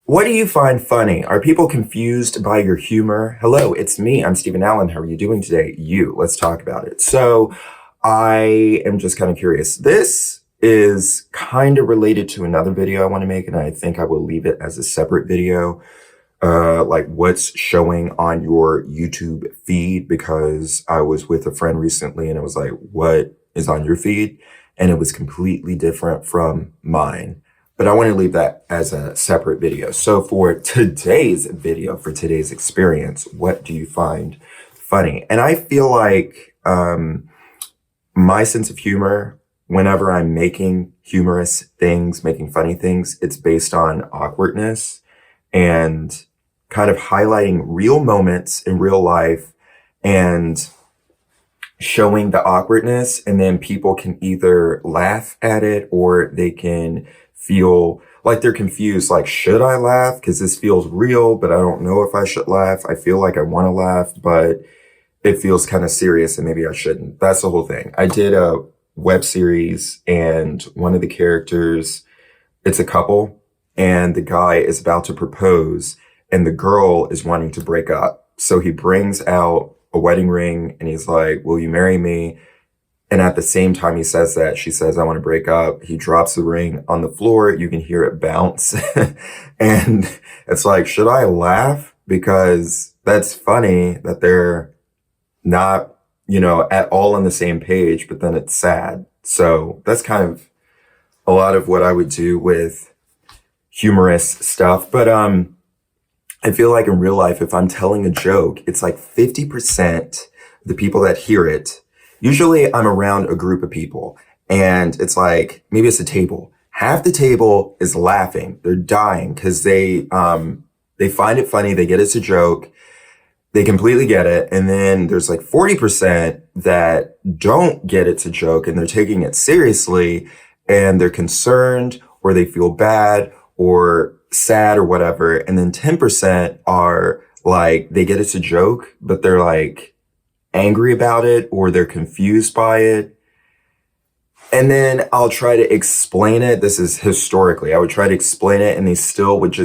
What do you find funny? Are people confused by your humor? Hello, it's me. I'm Steven Allen. How are you doing today? Let's talk about it. So I am just kind of curious. This is kind of related to another video I want to make, and I think I will leave it as a separate video, like what's showing on your YouTube feed, because I was with a friend recently and it was like, what is on your feed? And it was completely different from mine. But I want to leave that as a separate video. So for today's video, for today's experience, what do you find funny? And I feel like my sense of humor, whenever I'm making humorous things, making funny things, it's based on awkwardness and kind of highlighting real moments in real life and showing the awkwardness. And then people can either laugh at it or they can feel like they're confused. Like, should I laugh? Because this feels real, but I don't know if I should laugh. I feel like I want to laugh, but it feels kind of serious and maybe I shouldn't. That's the whole thing. I did a web series and one of the characters, it's a couple and the guy is about to propose and the girl is wanting to break up. So he brings out a wedding ring and he's like, will you marry me? And at the same time he says that, she says, I want to break up. He drops the ring on the floor. You can hear it bounce. And it's like, should I laugh? Because that's funny that they're not, at all on the same page, but then it's sad. So that's kind of a lot of what I would do with humorous stuff. But, I feel like in real life, if I'm telling a joke, it's like 50% the people that hear it. Usually I'm around a group of people and it's like, maybe it's a table. Half the table is laughing. They're dying because they find it funny. They get it's a joke. They completely get it. And then there's like 40% that don't get it's a joke and they're taking it seriously and they're concerned or they feel bad or sad or whatever. And then 10% are like, they get it's a joke, but they're like angry about it or they're confused by it. And then I'll try to explain it. This is historically, I would try to explain it and they still would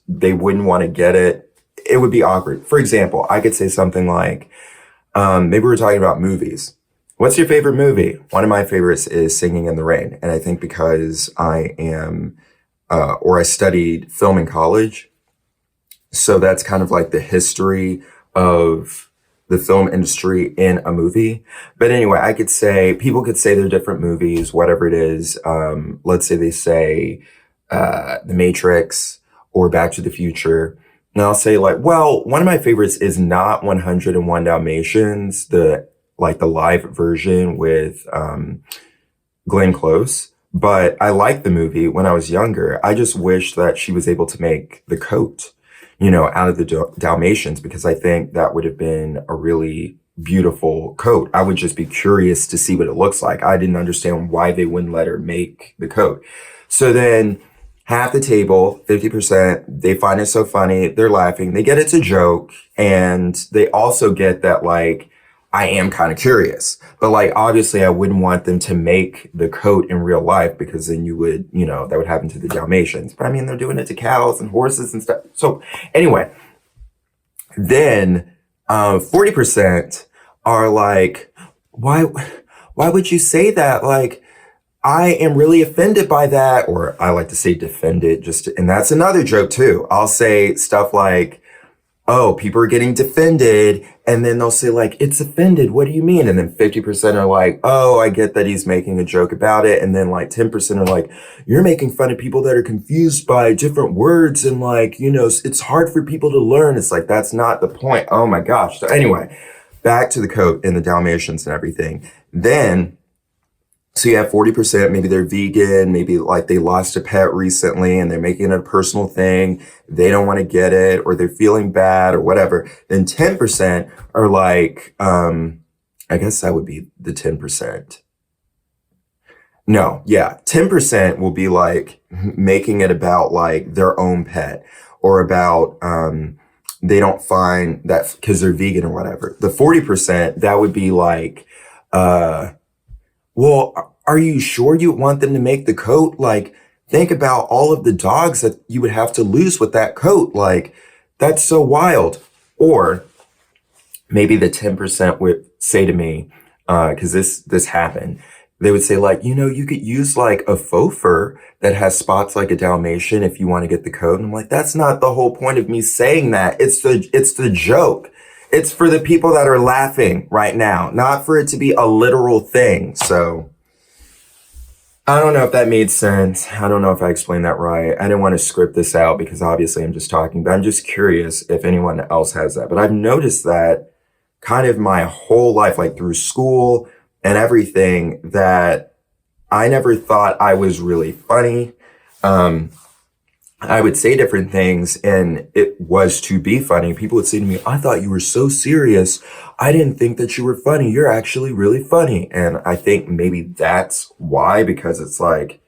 they wouldn't want to get it. It would be awkward. For example, I could say something like, maybe we're talking about movies. What's your favorite movie? One of my favorites is Singing in the Rain. And I think because I studied film in college. So that's kind of like the history of the film industry in a movie. But anyway, people could say they're different movies, whatever it is. Let's say they say, The Matrix or Back to the Future. And I'll say like, well, one of my favorites is not 101 Dalmatians, the live version with, Glenn Close. But I liked the movie when I was younger. I just wish that she was able to make the coat, out of the Dalmatians, because I think that would have been a really beautiful coat. I would just be curious to see what it looks like. I didn't understand why they wouldn't let her make the coat. So then half the table, 50%, they find it so funny. They're laughing. They get it's a joke. And they also get that like, I am kind of curious, but like, obviously I wouldn't want them to make the coat in real life because then you would, that would happen to the Dalmatians. But I mean, they're doing it to cows and horses and stuff. So anyway, then, 40% are like, why would you say that? Like, I am really offended by that. Or I like to say defended and that's another joke too. I'll say stuff like, oh, people are getting defended. And then they'll say like, it's offended. What do you mean? And then 50% are like, oh, I get that he's making a joke about it. And then like 10% are like, you're making fun of people that are confused by different words. And like, it's hard for people to learn. It's like, that's not the point. Oh my gosh. So anyway, back to the coat and the Dalmatians and everything. Then, so you have 40%, maybe they're vegan, maybe like they lost a pet recently and they're making it a personal thing. They don't want to get it or they're feeling bad or whatever. Then 10% are like, I guess that would be the 10%. No, yeah, 10% will be like making it about like their own pet or about, they don't find that because they're vegan or whatever. The 40%, that would be like, well, are you sure you want them to make the coat? Like, think about all of the dogs that you would have to lose with that coat. Like, that's so wild. Or maybe the 10% would say to me, because this happened, they would say like, you could use like a faux fur that has spots like a Dalmatian if you want to get the coat. And I'm like, that's not the whole point of me saying that. It's the joke. It's for the people that are laughing right now, not for it to be a literal thing. So I don't know if that made sense. I don't know if I explained that right. I didn't want to script this out because obviously I'm just talking, but I'm just curious if anyone else has that. But I've noticed that kind of my whole life, like through school and everything, that I never thought I was really funny. I would say different things and it was to be funny. People would say to me, I thought you were so serious. I didn't think that you were funny. You're actually really funny. And I think maybe that's why, because it's like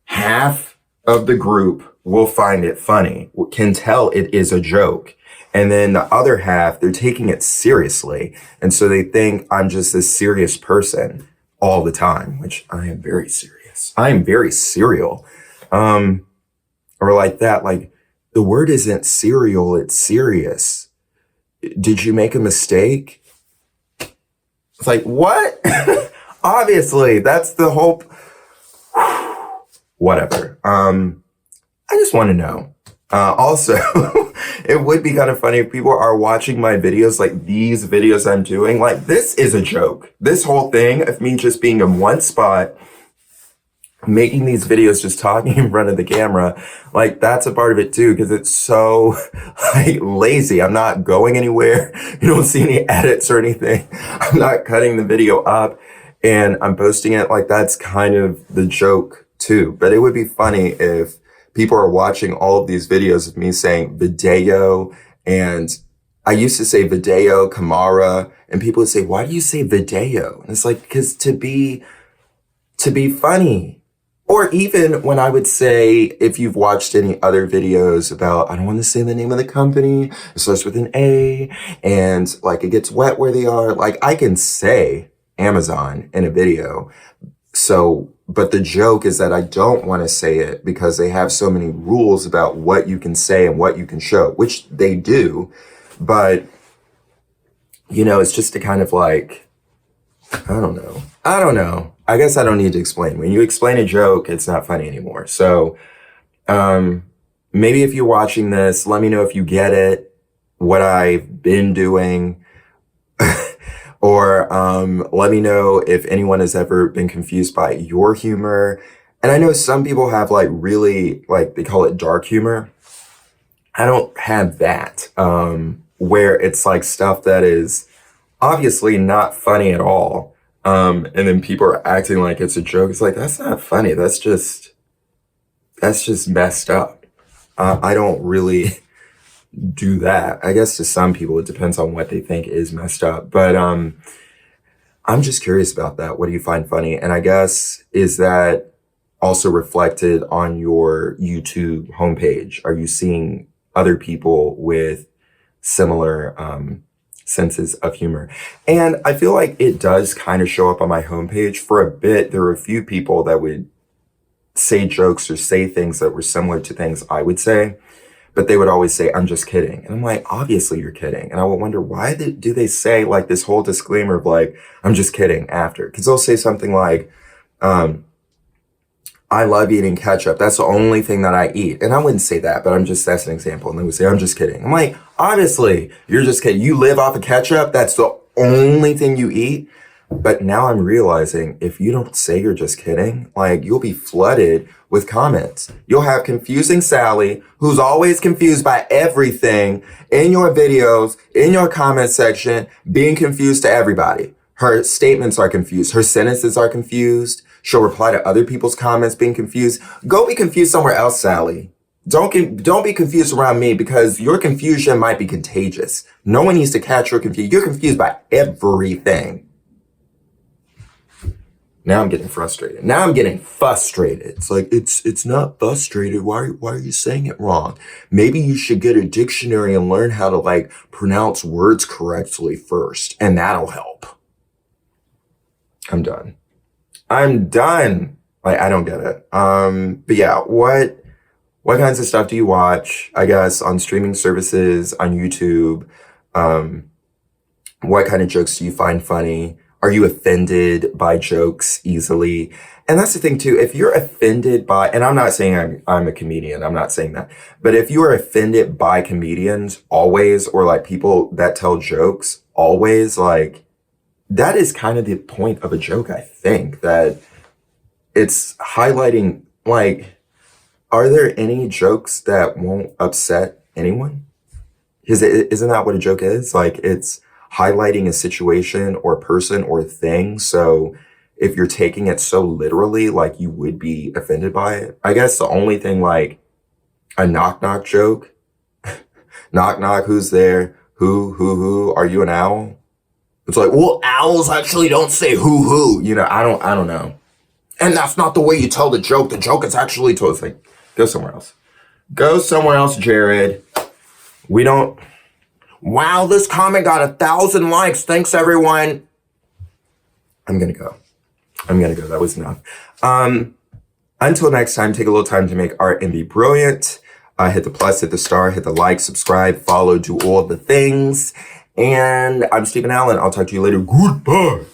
half of the group will find it funny, can tell it is a joke. And then the other half, they're taking it seriously. And so they think I'm just this serious person all the time, which I am very serious. I am very serial. Or like that, like the word isn't serial, it's serious. Did you make a mistake? It's like, what? Obviously, that's the whole, whatever. I just want to know. Also, it would be kind of funny if people are watching my videos, like these videos I'm doing, like this is a joke. This whole thing of me just being in one spot, making these videos, just talking in front of the camera, like that's a part of it too, because it's so like lazy. I'm not going anywhere. You don't see any edits or anything. I'm not cutting the video up and I'm posting it. Like that's kind of the joke too. But it would be funny if people are watching all of these videos of me saying video, and I used to say video, Kamara, and people would say, why do you say video? And it's like, because to be funny. Or even when I would say, if you've watched any other videos about, I don't want to say the name of the company, it starts with an A, and like it gets wet where they are, like I can say Amazon in a video. So, but the joke is that I don't want to say it because they have so many rules about what you can say and what you can show, which they do. But, it's just to kind of like, I don't know. I guess I don't need to explain. When you explain a joke, it's not funny anymore. So, maybe if you're watching this, let me know if you get it, what I've been doing, or, let me know if anyone has ever been confused by your humor. And I know some people have like really, like they call it dark humor. I don't have that, where it's like stuff that is obviously not funny at all. And then people are acting like it's a joke. It's like, that's not funny. That's just messed up. I don't really do that. I guess to some people, it depends on what they think is messed up. But, I'm just curious about that. What do you find funny? And I guess, is that also reflected on your YouTube homepage? Are you seeing other people with similar, senses of humor? And I feel like it does kind of show up on my homepage. For a bit, there were a few people that would say jokes or say things that were similar to things I would say, but they would always say, I'm just kidding. And I'm like, obviously you're kidding. And I would wonder, why do they say like this whole disclaimer of like, I'm just kidding after? Because they'll say something like, I love eating ketchup. That's the only thing that I eat. And I wouldn't say that, but that's an example. And they would say, I'm just kidding. I'm like, obviously, you're just kidding. You live off of ketchup. That's the only thing you eat. But now I'm realizing if you don't say you're just kidding, like you'll be flooded with comments. You'll have confusing Sally, who's always confused by everything in your videos, in your comment section, being confused to everybody. Her statements are confused. Her sentences are confused. She'll reply to other people's comments being confused. Go be confused somewhere else, Sally. Don't be confused around me because your confusion might be contagious. No one needs to catch your confusion. You're confused by everything. Now I'm getting frustrated. It's like, it's not frustrated. Why are you saying it wrong? Maybe you should get a dictionary and learn how to like pronounce words correctly first, and that'll help. I'm done. Like, I don't get it. But yeah, what kinds of stuff do you watch, I guess, on streaming services, on YouTube? Um, what kind of jokes do you find funny? Are you offended by jokes easily? And that's the thing too. If you're offended by, and I'm not saying I'm a comedian, I'm not saying that, but if you are offended by comedians always, or like people that tell jokes always, like that is kind of the point of a joke. I think that it's highlighting, like, are there any jokes that won't upset anyone? Isn't that what a joke is? Like, it's highlighting a situation or a person or a thing. So if you're taking it so literally, like you would be offended by it. I guess the only thing, like a knock knock joke, knock knock, who's there? Who, are you an owl? It's like, well, owls actually don't say who, I don't know. And that's not the way you tell the joke. The joke is actually told. It's like, go somewhere else. Go somewhere else, Jared. We don't. Wow, this comment got 1,000 likes. Thanks, everyone. I'm gonna go. That was enough. Until next time, take a little time to make art and be brilliant. Hit the plus, hit the star, hit the like, subscribe, follow, do all the things. And I'm Steven Allen. I'll talk to you later. Goodbye.